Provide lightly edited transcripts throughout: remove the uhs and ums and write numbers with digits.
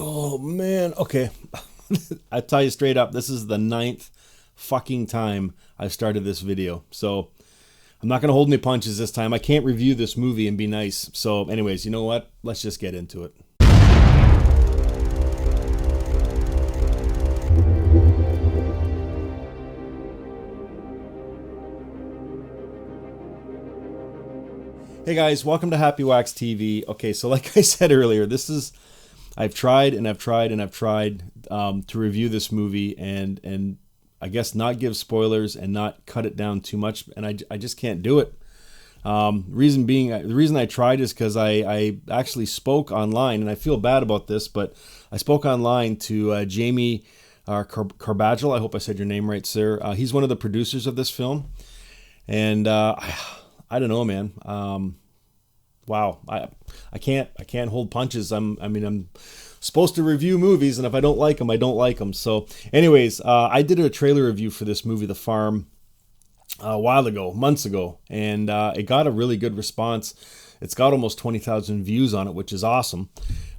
Oh man, okay. I tell you straight up, this is the ninth fucking time I've started this video. So I'm not gonna hold any punches this time. I can't review this movie and be nice. So anyways, you know what? Let's just get into it. Hey guys, welcome to Happy Wax TV. Okay, so like I said earlier, I've tried and I've tried and I've tried to review this movie and I guess not give spoilers and not cut it down too much, and I just can't do it. Reason being, the reason I tried is because I actually spoke online, and I feel bad about this, but I spoke online to Jamie Carbajal. I hope I said your name right, sir. He's one of the producers of this film, and I don't know, man. Wow, I can't hold punches. I'm supposed to review movies, and if I don't like them, I don't like them. So, anyways, I did a trailer review for this movie, The Farm, a while ago, months ago, and it got a really good response. It's got almost 20,000 views on it, which is awesome.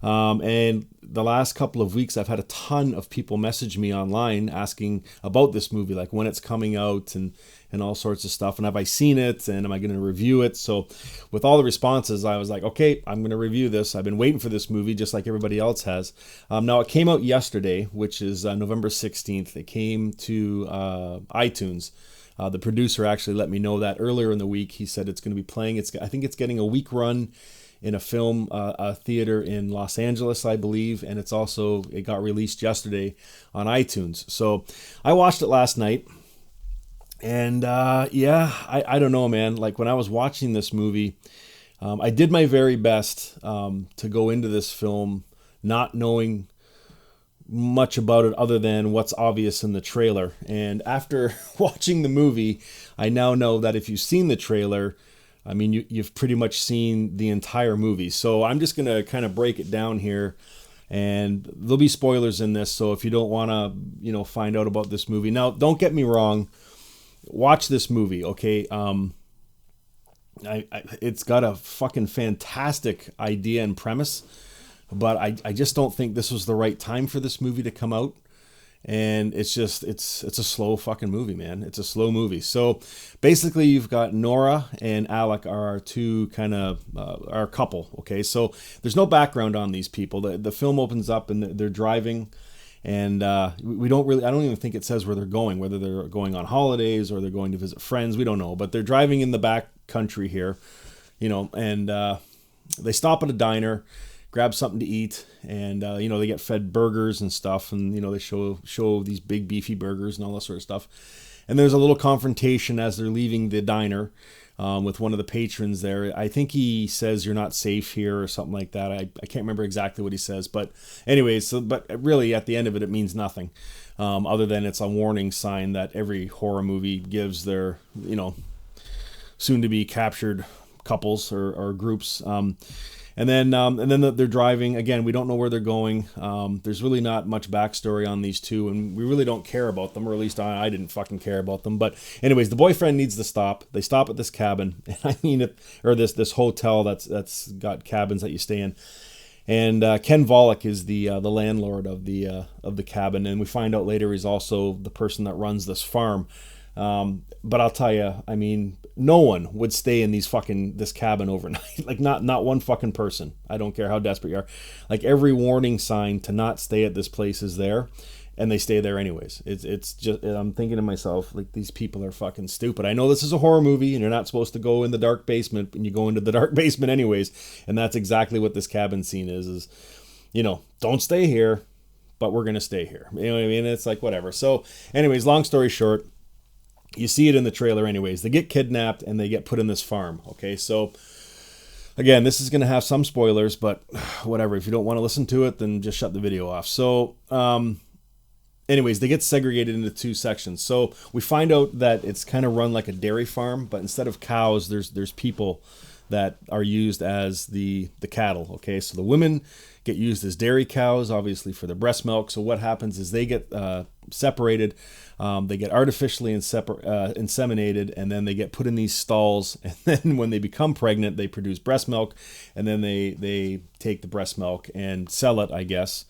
And the last couple of weeks, I've had a ton of people message me online asking about this movie, like when it's coming out and all sorts of stuff. And have I seen it? And am I going to review it? So with all the responses, I was like, okay, I'm going to review this. I've been waiting for this movie just like everybody else has. Now, it came out yesterday, which is November 16th. It came to iTunes. The producer actually let me know that earlier in the week. He said it's going to be playing. I think it's getting a week run in a film a theater in Los Angeles, I believe, and it got released yesterday on iTunes. So I watched it last night, and I don't know, man. Like when I was watching this movie, I did my very best to go into this film not knowing much about it other than what's obvious in the trailer. And after watching the movie, I now know that if you've seen the trailer, I mean, you've pretty much seen the entire movie. So I'm just going to kind of break it down here, and there'll be spoilers in this. So if you don't want to, find out about this movie. Now, don't get me wrong. Watch this movie, okay? It's got a fucking fantastic idea and premise, but I just don't think this was the right time for this movie to come out. And it's a slow fucking movie, man. It's a slow movie. So basically you've got Nora and Alec are our two kind of our couple. Okay, so there's no background on these people. The film opens up and they're driving, and I don't even think it says where they're going, whether they're going on holidays or they're going to visit friends. We don't know, but they're driving in the back country here, and they stop at a diner, grab something to eat, and they get fed burgers and stuff, and they show these big beefy burgers and all that sort of stuff. And there's a little confrontation as they're leaving the diner with one of the patrons there. I think he says you're not safe here or something like that. I can't remember exactly what he says, but anyways, but really at the end of it, it means nothing other than it's a warning sign that every horror movie gives their soon to be captured couples or groups. And then they're driving. Again, we don't know where they're going. There's really not much backstory on these two, and we really don't care about them, or at least I didn't fucking care about them. But anyways, the boyfriend needs to stop. They stop at this cabin, or this hotel that's got cabins that you stay in. And Ken Volek is the landlord of the cabin, and we find out later he's also the person that runs this farm. But I'll tell you, I mean, no one would stay in this cabin overnight. Like not one fucking person. I don't care how desperate you are. Like every warning sign to not stay at this place is there, and they stay there anyways. It's just, I'm thinking to myself, like, these people are fucking stupid. I know this is a horror movie and you're not supposed to go in the dark basement, and you go into the dark basement anyways. And that's exactly what this cabin scene is, don't stay here, but we're going to stay here. You know what I mean? It's like, whatever. So anyways, long story short, you see it in the trailer anyways. They get kidnapped and they get put in this farm. Okay, so again, this is going to have some spoilers, but whatever. If you don't want to listen to it, then just shut the video off. So anyways, they get segregated into two sections. So we find out that it's kind of run like a dairy farm, but instead of cows, there's people that are used as the cattle. Okay, so the women get used as dairy cows, obviously for the breast milk. So what happens is they get separated, they get artificially inseminated, and then they get put in these stalls. And then when they become pregnant, they produce breast milk, and then they take the breast milk and sell it, I guess,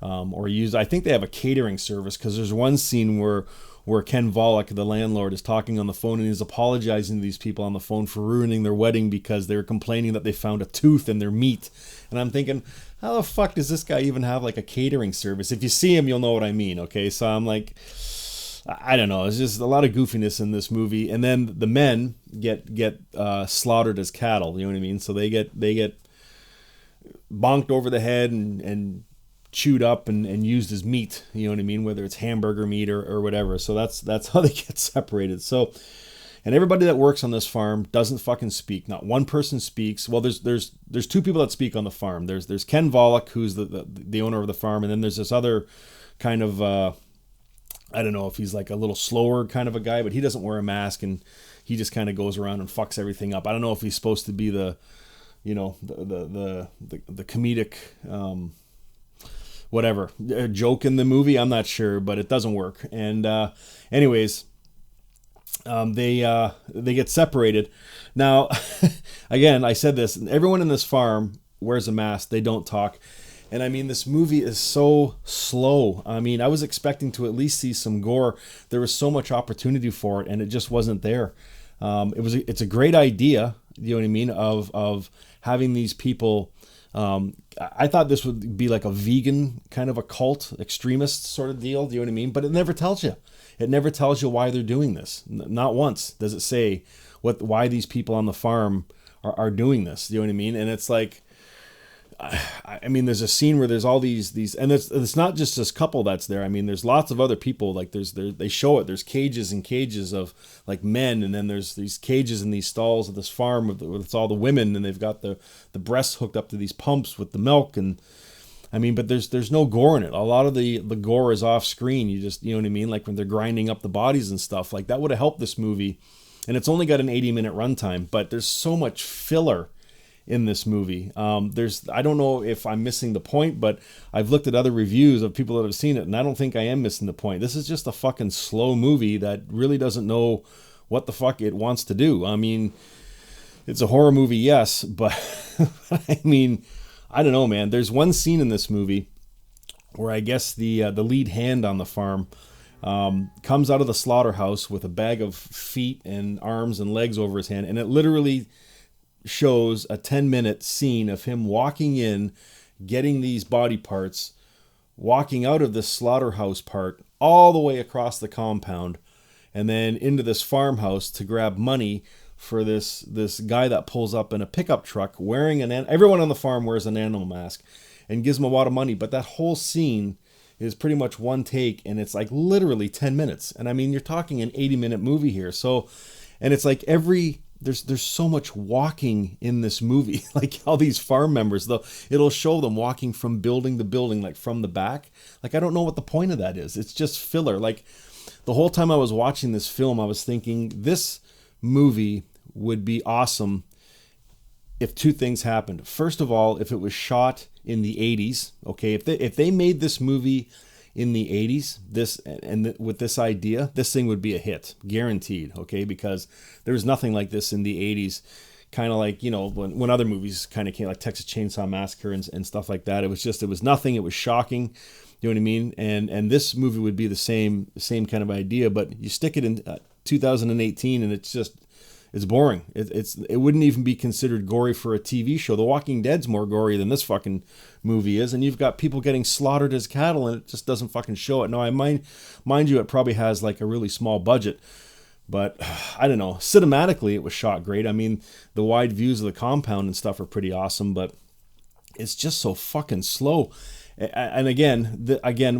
or use. I think they have a catering service, because there's one scene where Ken Volek, the landlord, is talking on the phone, and he's apologizing to these people on the phone for ruining their wedding because they were complaining that they found a tooth in their meat. And I'm thinking, how the fuck does this guy even have like a catering service? If you see him, you'll know what I mean. Okay, so I'm like, I don't know. It's just a lot of goofiness in this movie. And then the men get slaughtered as cattle. You know what I mean? So they get bonked over the head and chewed up and used as meat, you know what I mean, whether it's hamburger meat or whatever. So that's how they get separated. So, and everybody that works on this farm doesn't fucking speak. Not one person speaks. Well, there's two people that speak on the farm. There's Ken Volek, who's the owner of the farm, and then there's this other kind of I don't know if he's like a little slower kind of a guy, but he doesn't wear a mask, and he just kind of goes around and fucks everything up. I don't know if he's supposed to be the comedic whatever joke in the movie. I'm not sure, but it doesn't work. And anyways, they get separated. Now, again, I said this, everyone in this farm wears a mask. They don't talk. And I mean, this movie is so slow. I mean, I was expecting to at least see some gore. There was so much opportunity for it, and it just wasn't there. It's a great idea, you know what I mean, of having these people. I thought this would be like a vegan kind of a cult extremist sort of deal. Do you know what I mean? But it never tells you. It never tells you why they're doing this. Not once does it say why these people on the farm are doing this. Do you know what I mean? And it's like, I mean, there's a scene where there's all these, and it's not just this couple that's there. I mean, there's lots of other people. Like they show it. There's cages and cages of like men, and then there's these cages in these stalls of this farm with it's all the women, and they've got the breasts hooked up to these pumps with the milk. And I mean, but there's no gore in it. A lot of the gore is off screen. You know what I mean? Like when they're grinding up the bodies and stuff. Like that would have helped this movie. And it's only got an 80-minute runtime, but there's so much filler in this movie. I don't know if I'm missing the point, but I've looked at other reviews of people that have seen it, and I don't think I am missing the point. This is just a fucking slow movie that really doesn't know what the fuck it wants to do. I mean, it's a horror movie, yes, but I mean, I don't know, man. There's one scene in this movie where I guess the lead hand on the farm comes out of the slaughterhouse with a bag of feet and arms and legs over his hand, and it literally shows a 10-minute scene of him walking in, getting these body parts, walking out of this slaughterhouse part all the way across the compound, and then into this farmhouse to grab money for this guy that pulls up in a pickup truck wearing everyone on the farm wears an animal mask, and gives him a lot of money. But that whole scene is pretty much one take, and it's like literally 10 minutes. And I mean, you're talking an 80-minute movie here. So, and it's like there's so much walking in this movie. Like all these farm members, though, it'll show them walking from building to building, like from the back. Like, I don't know what the point of that is. It's just filler. Like the whole time I was watching this film, I was thinking this movie would be awesome if two things happened. First of all, if it was shot in the 80s, okay, if they made this movie in the 80s, with this idea, this thing would be a hit, guaranteed, okay? Because there was nothing like this in the 80s, kind of like, you know, when other movies kind of came, like Texas Chainsaw Massacre and stuff like that. It was nothing. It was shocking, you know what I mean? And this movie would be the same kind of idea, but you stick it in 2018, and it's boring. It wouldn't even be considered gory for a TV show. The Walking Dead's more gory than this fucking movie is, and you've got people getting slaughtered as cattle, and it just doesn't fucking show it. Now, I mind you, it probably has like a really small budget, but I don't know. Cinematically, it was shot great. I mean, the wide views of the compound and stuff are pretty awesome, but it's just so fucking slow. And again,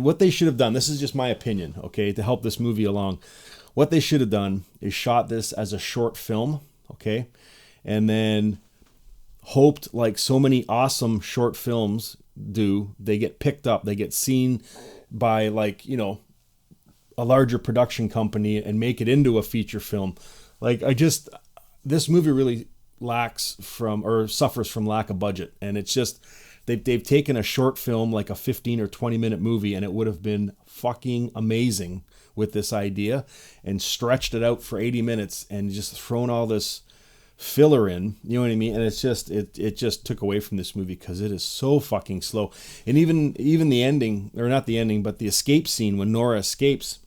what they should have done, this is just my opinion, okay, to help this movie along. What they should have done is shot this as a short film, okay, and then hoped, like so many awesome short films do, they get picked up, they get seen by, like, you know, a larger production company and make it into a feature film. Like, this movie really lacks from or suffers from lack of budget, and it's just they've taken a short film like a 15 or 20 minute movie, and it would have been fucking amazing with this idea, and stretched it out for 80 minutes and just thrown all this filler in, you know what I mean? And it's just it just took away from this movie because it is so fucking slow. And even the ending, or not the ending, but the escape scene when Nora escapes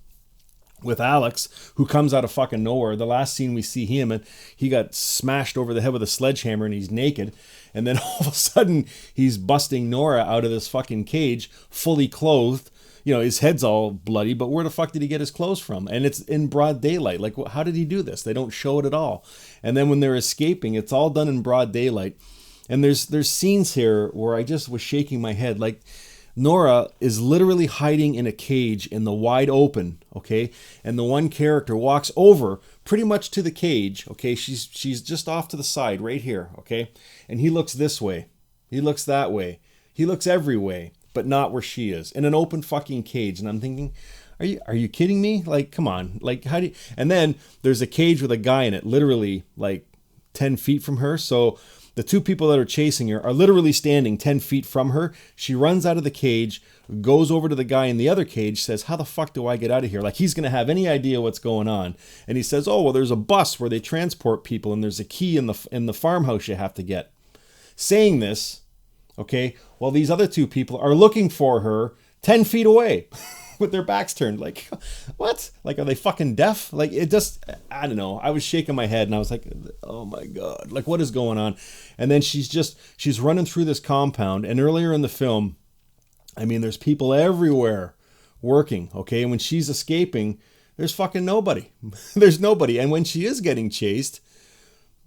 with Alex, who comes out of fucking nowhere. The last scene we see him, and he got smashed over the head with a sledgehammer and he's naked. And then all of a sudden he's busting Nora out of this fucking cage, fully clothed. You know, his head's all bloody, but where the fuck did he get his clothes from? And it's in broad daylight. Like, how did he do this? They don't show it at all. And then when they're escaping, it's all done in broad daylight. And there's scenes here where I just was shaking my head. Like, Nora is literally hiding in a cage in the wide open, okay? And the one character walks over pretty much to the cage, okay? She's just off to the side right here, okay? And he looks this way. He looks that way. He looks every way, but not where she is, in an open fucking cage. And I'm thinking, are you kidding me? Like, come on. Like, how do you... And then there's a cage with a guy in it, literally like 10 feet from her. So the two people that are chasing her are literally standing 10 feet from her. She runs out of the cage, goes over to the guy in the other cage, says, how the fuck do I get out of here? Like, he's going to have any idea what's going on. And he says, oh, well, there's a bus where they transport people, and there's a key in the farmhouse you have to get. Saying this, okay, well, these other two people are looking for her 10 feet away with their backs turned. Like, what? Like, are they fucking deaf? Like, it just, I don't know. I was shaking my head and I was like, oh my God, like, what is going on? And then she's running through this compound. And earlier in the film, I mean, there's people everywhere working, okay? And when she's escaping, there's fucking nobody. There's nobody. And when she is getting chased,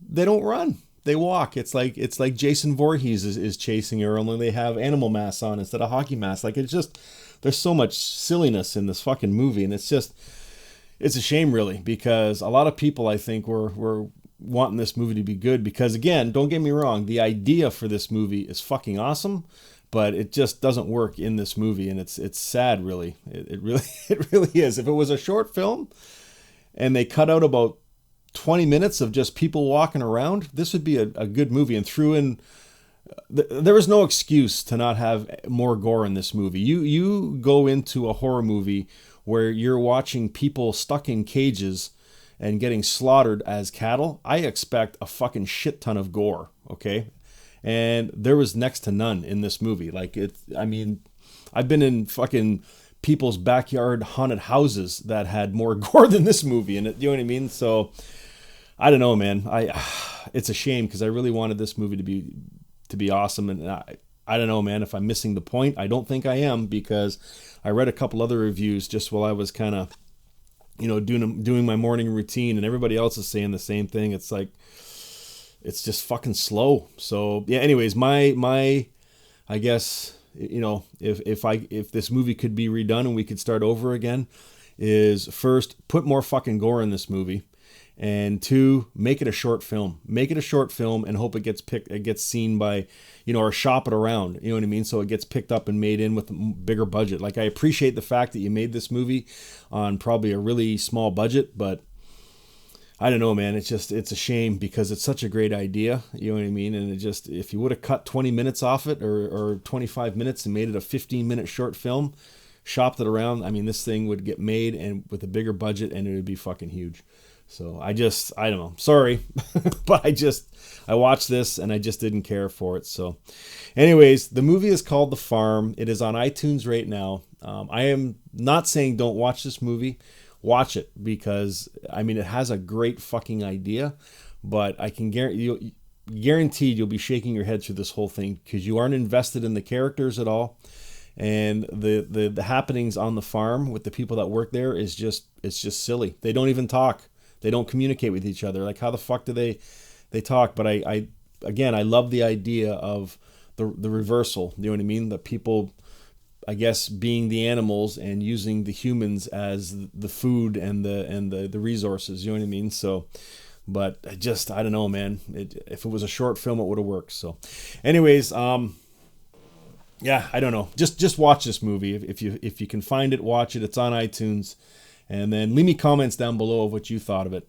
they don't run. They walk. It's like Jason Voorhees is chasing her, only they have animal masks on instead of hockey masks. Like, it's just, there's so much silliness in this fucking movie, and it's a shame, really, because a lot of people, I think, were wanting this movie to be good, because, again, don't get me wrong, the idea for this movie is fucking awesome, but it just doesn't work in this movie, and it's sad, really. It really is. If it was a short film and they cut out about 20 minutes of just people walking around, this would be a good movie, and threw in... There was no excuse to not have more gore in this movie. You go into a horror movie where you're watching people stuck in cages and getting slaughtered as cattle. I expect a fucking shit ton of gore, okay? And there was next to none in this movie. Like, I mean, I've been in fucking people's backyard haunted houses that had more gore than this movie in it. You know what I mean? So, I don't know, man. It's a shame, because I really wanted this movie to be awesome, and I don't know, man, if I'm missing the point. I don't think I am, because I read a couple other reviews just while I was kind of, you know, doing my morning routine, and everybody else is saying the same thing. It's like, it's just fucking slow. So yeah, anyways, my I guess, you know, if this movie could be redone and we could start over again, is first, put more fucking gore in this movie. And two, make it a short film. Make it a short film and hope it gets seen by, you know, or shop it around. You know what I mean? So it gets picked up and made in with a bigger budget. Like, I appreciate the fact that you made this movie on probably a really small budget, but I don't know, man. It's a shame, because it's such a great idea. You know what I mean? And if you would have cut 20 minutes off it, or 25 minutes and made it a 15-minute short film, shopped it around, I mean, this thing would get made and with a bigger budget, and it would be fucking huge. So I don't know. Sorry, but I watched this and I just didn't care for it. So anyways, the movie is called The Farm. It is on iTunes right now. I am not saying don't watch this movie. Watch it, because, I mean, it has a great fucking idea, but I can guaranteed you'll be shaking your head through this whole thing, because you aren't invested in the characters at all. And the happenings on the farm with the people that work there it's just silly. They don't even talk. They don't communicate with each other. Like, how the fuck do they talk? But I love the idea of the reversal. You know what I mean? The people, I guess, being the animals and using the humans as the food and the resources. You know what I mean? So, but I don't know, man. If it was a short film, it would have worked. So, anyways, yeah, I don't know. Just watch this movie if you can find it. Watch it. It's on iTunes. And then leave me comments down below of what you thought of it.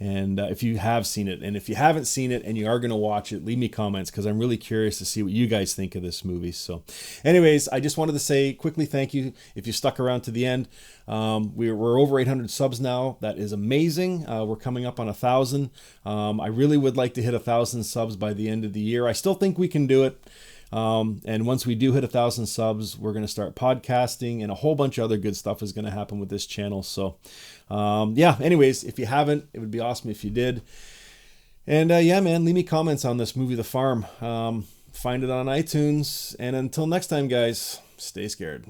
And if you have seen it, and if you haven't seen it and you are going to watch it, leave me comments because I'm really curious to see what you guys think of this movie. So anyways, I just wanted to say quickly thank you if you stuck around to the end. We're over 800 subs now. That is amazing. We're coming up on 1,000. I really would like to hit 1,000 subs by the end of the year. I still think we can do it. And once we do hit 1,000 subs, we're going to start podcasting, and a whole bunch of other good stuff is going to happen with this channel. So, yeah, anyways, if you haven't, it would be awesome if you did. And yeah, man, leave me comments on this movie, The Farm. Find it on iTunes. And until next time, guys, stay scared.